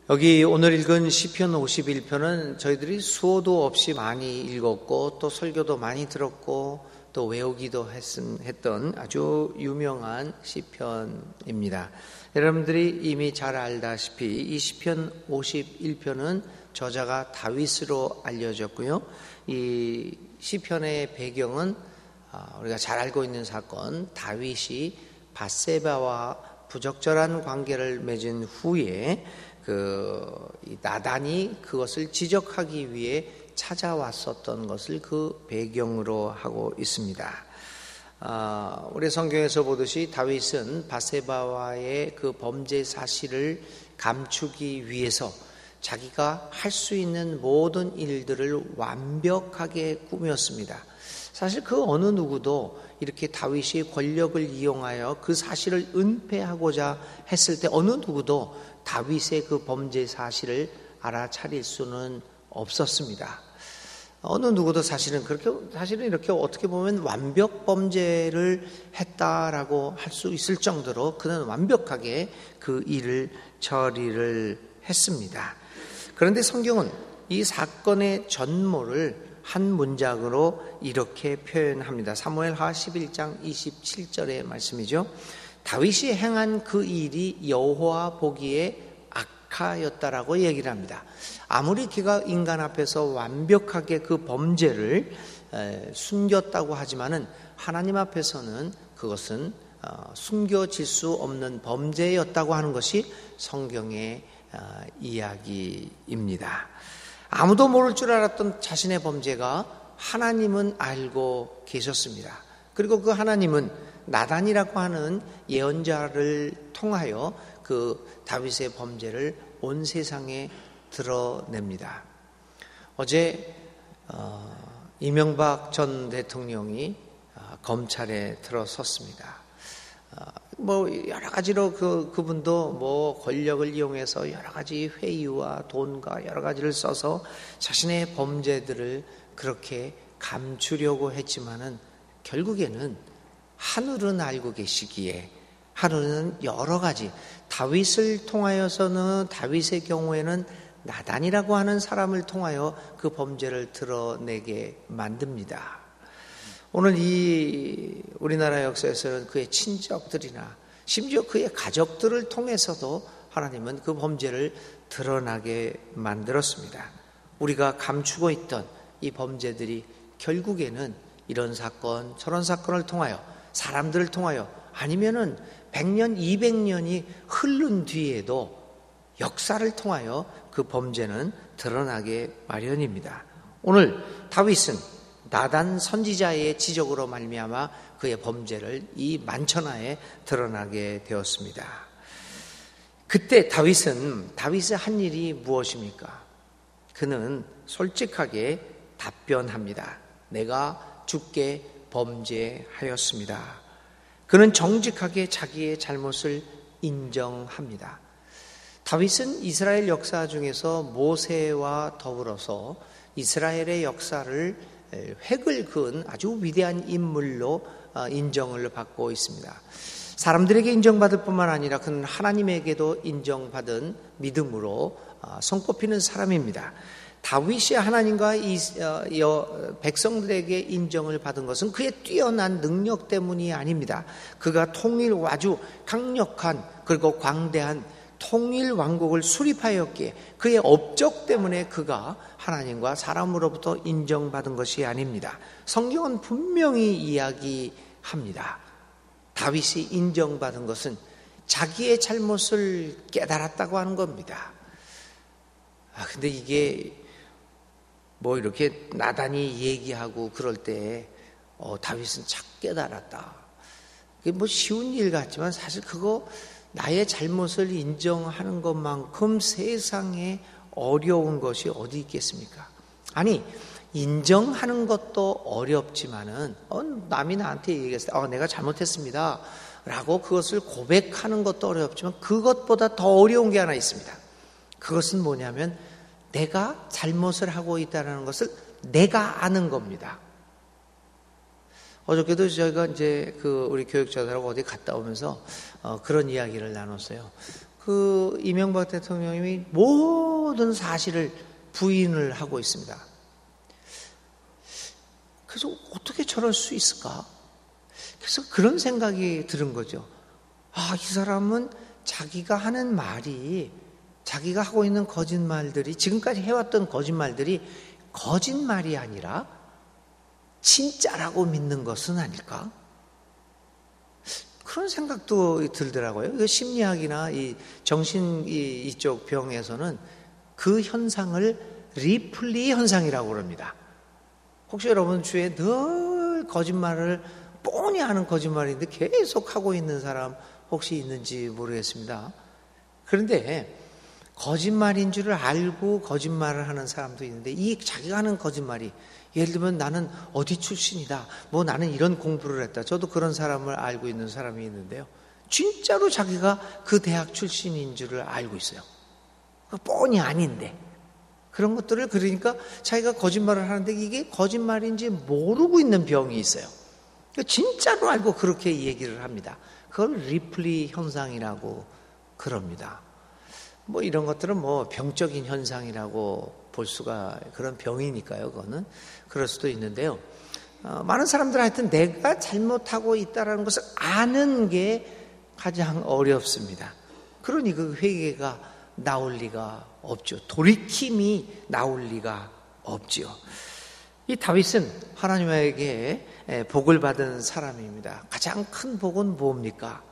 여기 오늘 읽은 시편 51편은 저희들이 수호도 없이 많이 읽었고 또 설교도 많이 들었고 또 외우기도 했던 아주 유명한 시편입니다. 여러분들이 이미 잘 알다시피 이 시편 51편은 저자가 다윗으로 알려졌고요. 이 시편의 배경은 우리가 잘 알고 있는 사건, 다윗이 밧세바와 부적절한 관계를 맺은 후에 나단이 그것을 지적하기 위해 찾아왔었던 것을 그 배경으로 하고 있습니다. 우리 성경에서 보듯이 다윗은 밧세바와의 그 범죄 사실을 감추기 위해서 자기가 할 수 있는 모든 일들을 완벽하게 꾸몄습니다. 사실 그 어느 누구도 이렇게 다윗이 권력을 이용하여 그 사실을 은폐하고자 했을 때 어느 누구도 다윗의 그 범죄 사실을 알아차릴 수는 없었습니다. 어느 누구도 사실은 이렇게 어떻게 보면 완벽 범죄를 했다라고 할 수 있을 정도로 그는 완벽하게 그 일을 처리를 했습니다. 그런데 성경은 이 사건의 전모를 한 문장으로 이렇게 표현합니다. 사무엘하 11장 27절의 말씀이죠. 다윗이 행한 그 일이 여호와 보기에 악하였다라고 얘기를 합니다. 아무리 그가 인간 앞에서 완벽하게 그 범죄를 숨겼다고 하지만은 하나님 앞에서는 그것은 숨겨질 수 없는 범죄였다고 하는 것이 성경의 이야기입니다. 아무도 모를 줄 알았던 자신의 범죄가 하나님은 알고 계셨습니다. 그리고 그 하나님은 나단이라고 하는 예언자를 통하여 그 다윗의 범죄를 온 세상에 드러냅니다. 어제 이명박 전 대통령이 검찰에 들어섰습니다. 여러 가지로 그분도 권력을 이용해서 여러 가지 회유와 돈과 여러 가지를 써서 자신의 범죄들을 그렇게 감추려고 했지만은 결국에는 하늘은 알고 계시기에 하늘은 여러 가지 다윗을 통하여서는 다윗의 경우에는 나단이라고 하는 사람을 통하여 그 범죄를 드러내게 만듭니다. 오늘 이 우리나라 역사에서는 그의 친척들이나 심지어 그의 가족들을 통해서도 하나님은 그 범죄를 드러나게 만들었습니다. 우리가 감추고 있던 이 범죄들이 결국에는 이런 사건 저런 사건을 통하여 사람들을 통하여 아니면은 100년 200년이 흐른 뒤에도 역사를 통하여 그 범죄는 드러나게 마련입니다. 오늘 다윗은 나단 선지자의 지적으로 말미암아 그의 범죄를 이 만천하에 드러나게 되었습니다. 그때 다윗의 한 일이 무엇입니까? 그는 솔직하게 답변합니다. 내가 주께 범죄하였습니다. 그는 정직하게 자기의 잘못을 인정합니다. 다윗은 이스라엘 역사 중에서 모세와 더불어서 이스라엘의 역사를 획을 그은 아주 위대한 인물로 인정을 받고 있습니다. 사람들에게 인정받을 뿐만 아니라 그는 하나님에게도 인정받은 믿음으로 손꼽히는 사람입니다. 다윗이 하나님과 백성들에게 인정을 받은 것은 그의 뛰어난 능력 때문이 아닙니다. 그가 아주 강력한 그리고 광대한 통일 왕국을 수립하였기에 그의 업적 때문에 그가 하나님과 사람으로부터 인정받은 것이 아닙니다. 성경은 분명히 이야기합니다. 다윗이 인정받은 것은 자기의 잘못을 깨달았다고 하는 겁니다. 근데 이게 이렇게 나단이 얘기하고 그럴 때 다윗은 착 깨달았다. 그게 쉬운 일 같지만 사실 그거 나의 잘못을 인정하는 것만큼 세상에 어려운 것이 어디 있겠습니까? 아니 인정하는 것도 어렵지만은 남이 나한테 얘기했을 때 내가 잘못했습니다 라고 그것을 고백하는 것도 어렵지만 그것보다 더 어려운 게 하나 있습니다. 그것은 뭐냐면 내가 잘못을 하고 있다는 것을 내가 아는 겁니다. 어저께도 저희가 이제 우리 교육자들하고 어디 갔다 오면서 그런 이야기를 나눴어요. 그 이명박 대통령이 모든 사실을 부인을 하고 있습니다. 그래서 어떻게 저럴 수 있을까? 그래서 그런 생각이 들은 거죠. 이 사람은 자기가 하는 말이, 자기가 하고 있는 거짓말들이, 지금까지 해왔던 거짓말들이 거짓말이 아니라 진짜라고 믿는 것은 아닐까? 그런 생각도 들더라고요. 심리학이나 이 정신 이쪽 병에서는 그 현상을 리플리 현상이라고 그럽니다. 혹시 여러분 주위에 늘 거짓말을 뻔히 하는 거짓말인데 계속 하고 있는 사람 혹시 있는지 모르겠습니다. 그런데 거짓말인 줄을 알고 거짓말을 하는 사람도 있는데, 이 자기가 하는 거짓말이, 예를 들면 나는 어디 출신이다, 나는 이런 공부를 했다. 저도 그런 사람을 알고 있는 사람이 있는데요, 진짜로 자기가 그 대학 출신인 줄을 알고 있어요. 뻔히 아닌데 그런 것들을, 그러니까 자기가 거짓말을 하는데 이게 거짓말인지 모르고 있는 병이 있어요. 진짜로 알고 그렇게 얘기를 합니다. 그걸 리플리 현상이라고 그럽니다. 이런 것들은 병적인 현상이라고 볼 수가, 그런 병이니까요. 그거는 그럴 수도 있는데요. 많은 사람들은 하여튼 내가 잘못하고 있다는 것을 아는 게 가장 어렵습니다. 그러니 그 회개가 나올 리가 없죠. 돌이킴이 나올 리가 없지요. 이 다윗은 하나님에게 복을 받은 사람입니다. 가장 큰 복은 뭡니까?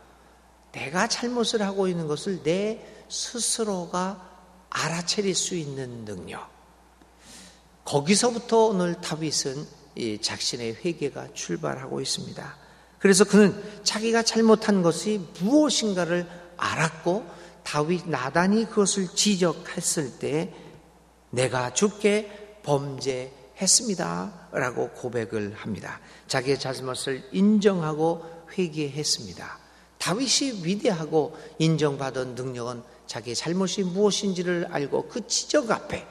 내가 잘못을 하고 있는 것을 내 스스로가 알아차릴 수 있는 능력. 거기서부터 오늘 다윗은 이 자신의 회개가 출발하고 있습니다. 그래서 그는 자기가 잘못한 것이 무엇인가를 알았고, 나단이 그것을 지적했을 때 내가 주께 범죄했습니다 라고 고백을 합니다. 자기의 잘못을 인정하고 회개했습니다. 다윗이 위대하고 인정받은 능력은 자기의 잘못이 무엇인지를 알고 그 지적 앞에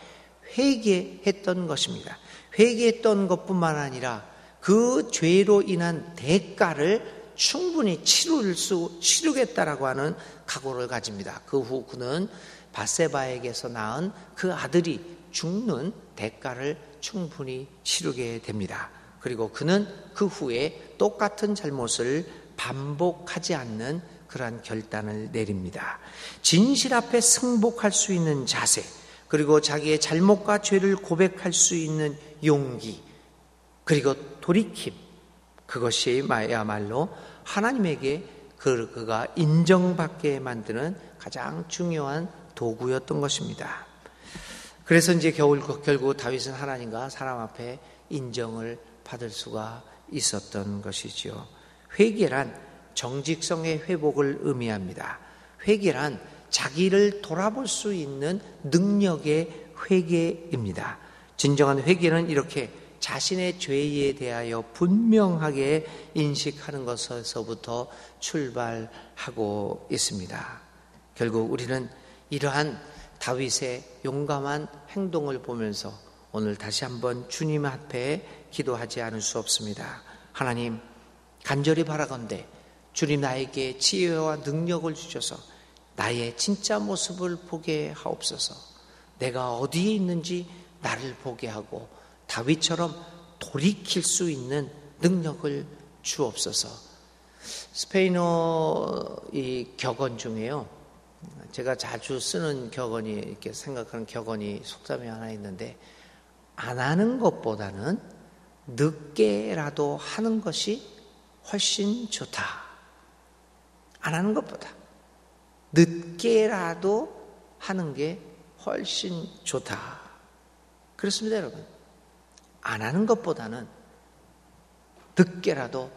회개했던 것입니다. 회개했던 것뿐만 아니라 그 죄로 인한 대가를 충분히 치르겠다라고 하는 각오를 가집니다. 그 후 그는 밧세바에게서 낳은 그 아들이 죽는 대가를 충분히 치르게 됩니다. 그리고 그는 그 후에 똑같은 잘못을 반복하지 않는 그러한 결단을 내립니다. 진실 앞에 승복할 수 있는 자세, 그리고 자기의 잘못과 죄를 고백할 수 있는 용기, 그리고 돌이킴, 그것이 야말로 하나님에게 그가 인정받게 만드는 가장 중요한 도구였던 것입니다. 그래서 이제 결국 다윗은 하나님과 사람 앞에 인정을 받을 수가 있었던 것이지요. 회개란 정직성의 회복을 의미합니다. 회개란 자기를 돌아볼 수 있는 능력의 회개입니다. 진정한 회개는 이렇게 자신의 죄에 대하여 분명하게 인식하는 것에서부터 출발하고 있습니다. 결국 우리는 이러한 다윗의 용감한 행동을 보면서 오늘 다시 한번 주님 앞에 기도하지 않을 수 없습니다. 하나님, 간절히 바라건대 주님 나에게 지혜와 능력을 주셔서 나의 진짜 모습을 보게 하옵소서. 내가 어디에 있는지 나를 보게 하고 다윗처럼 돌이킬 수 있는 능력을 주옵소서. 스페인어 이 격언 중에요, 제가 자주 쓰는 격언이, 이렇게 생각하는 격언이 속담이 하나 있는데, 안 하는 것보다는 늦게라도 하는 것이 훨씬 좋다. 안 하는 것보다 늦게라도 하는 게 훨씬 좋다. 그렇습니다, 여러분. 안 하는 것보다는 늦게라도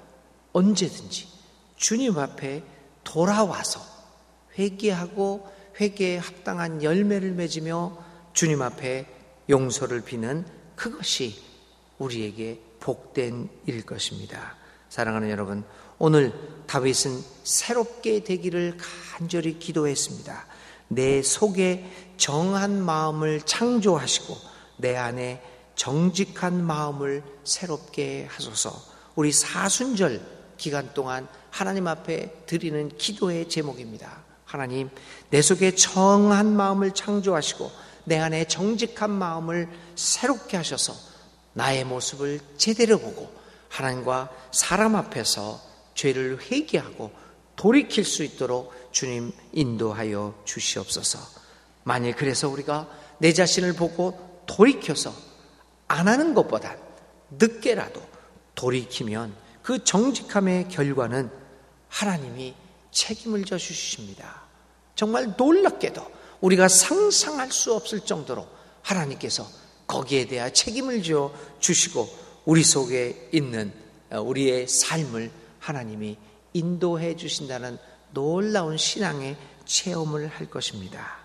언제든지 주님 앞에 돌아와서 회개하고 회개에 합당한 열매를 맺으며 주님 앞에 용서를 비는 그것이 우리에게 복된 일 것입니다. 사랑하는 여러분, 오늘 다윗은 새롭게 되기를 간절히 기도했습니다. 내 속에 정한 마음을 창조하시고 내 안에 정직한 마음을 새롭게 하소서. 우리 사순절 기간 동안 하나님 앞에 드리는 기도의 제목입니다. 하나님, 내 속에 정한 마음을 창조하시고 내 안에 정직한 마음을 새롭게 하셔서 나의 모습을 제대로 보고 하나님과 사람 앞에서 죄를 회개하고 돌이킬 수 있도록 주님 인도하여 주시옵소서. 만일 그래서 우리가 내 자신을 보고 돌이켜서 안 하는 것보다 늦게라도 돌이키면 그 정직함의 결과는 하나님이 책임을 져 주십니다. 정말 놀랍게도 우리가 상상할 수 없을 정도로 하나님께서 거기에 대한 책임을 져 주시고 우리 속에 있는 우리의 삶을 하나님이 인도해 주신다는 놀라운 신앙의 체험을 할 것입니다.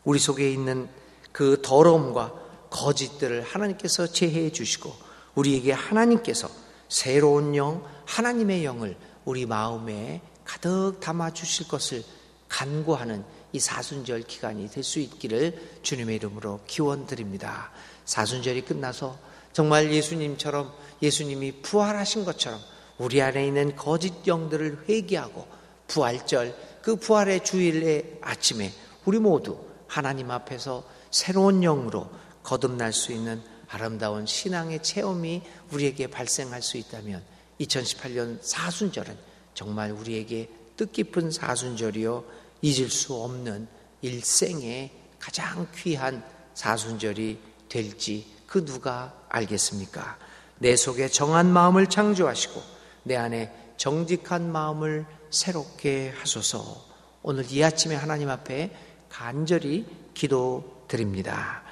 우리 속에 있는 그 더러움과 거짓들을 하나님께서 제해해 주시고 우리에게 하나님께서 새로운 영, 하나님의 영을 우리 마음에 가득 담아 주실 것을 간구하는 이 사순절 기간이 될 수 있기를 주님의 이름으로 기원드립니다. 사순절이 끝나서 정말 예수님처럼 예수님이 부활하신 것처럼 우리 안에 있는 거짓 영들을 회개하고 부활절, 그 부활의 주일의 아침에 우리 모두 하나님 앞에서 새로운 영으로 거듭날 수 있는 아름다운 신앙의 체험이 우리에게 발생할 수 있다면 2018년 사순절은 정말 우리에게 뜻깊은 사순절이요 잊을 수 없는 일생의 가장 귀한 사순절이 될지 그 누가 알겠습니까? 내 속에 정한 마음을 창조하시고 내 안에 정직한 마음을 새롭게 하소서. 오늘 이 아침에 하나님 앞에 간절히 기도드립니다.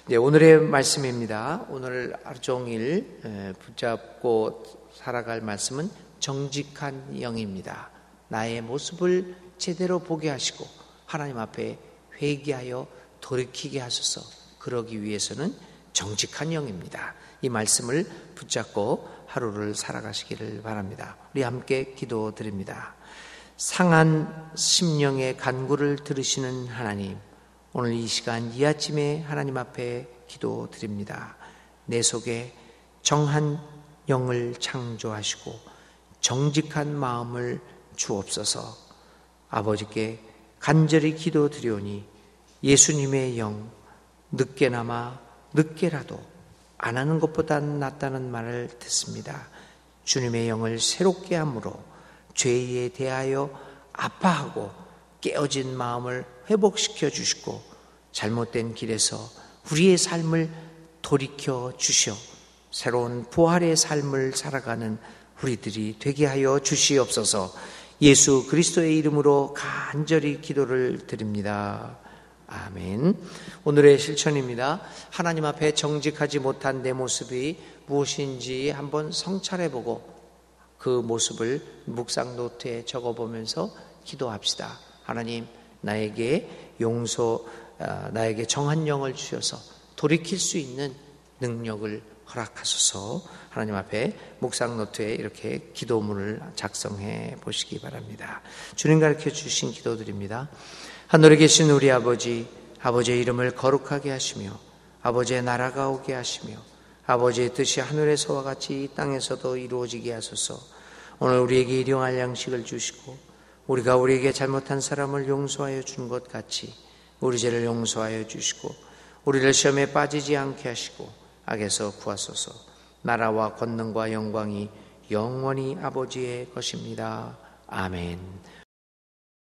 네, 오늘의 말씀입니다. 오늘 하루 종일 붙잡고 살아갈 말씀은 정직한 영입니다. 나의 모습을 제대로 보게 하시고 하나님 앞에 회개하여 돌이키게 하소서. 그러기 위해서는 정직한 영입니다. 이 말씀을 붙잡고 하루를 살아가시기를 바랍니다. 우리 함께 기도드립니다. 상한 심령의 간구를 들으시는 하나님, 오늘 이 시간 이 아침에 하나님 앞에 기도드립니다. 내 속에 정한 영을 창조하시고 정직한 마음을 주옵소서. 아버지께 간절히 기도드리오니 예수님의 영, 늦게나마 늦게라도 안 하는 것보다 낫다는 말을 듣습니다. 주님의 영을 새롭게 함으로 죄에 대하여 아파하고 깨어진 마음을 회복시켜 주시고 잘못된 길에서 우리의 삶을 돌이켜 주시어 새로운 부활의 삶을 살아가는 우리들이 되게 하여 주시옵소서. 예수 그리스도의 이름으로 간절히 기도를 드립니다. 아멘. 오늘의 실천입니다. 하나님 앞에 정직하지 못한 내 모습이 무엇인지 한번 성찰해보고 그 모습을 묵상 노트에 적어보면서 기도합시다. 하나님, 나에게 나에게 정한 영을 주셔서 돌이킬 수 있는 능력을 허락하소서. 하나님 앞에 묵상 노트에 이렇게 기도문을 작성해 보시기 바랍니다. 주님 가르쳐 주신 기도드립니다. 하늘에 계신 우리 아버지, 아버지의 이름을 거룩하게 하시며 아버지의 나라가 오게 하시며 아버지의 뜻이 하늘에서와 같이 이 땅에서도 이루어지게 하소서. 오늘 우리에게 일용할 양식을 주시고 우리가 우리에게 잘못한 사람을 용서하여 준 것 같이 우리 죄를 용서하여 주시고 우리를 시험에 빠지지 않게 하시고 악에서 구하소서. 나라와 권능과 영광이 영원히 아버지의 것입니다. 아멘.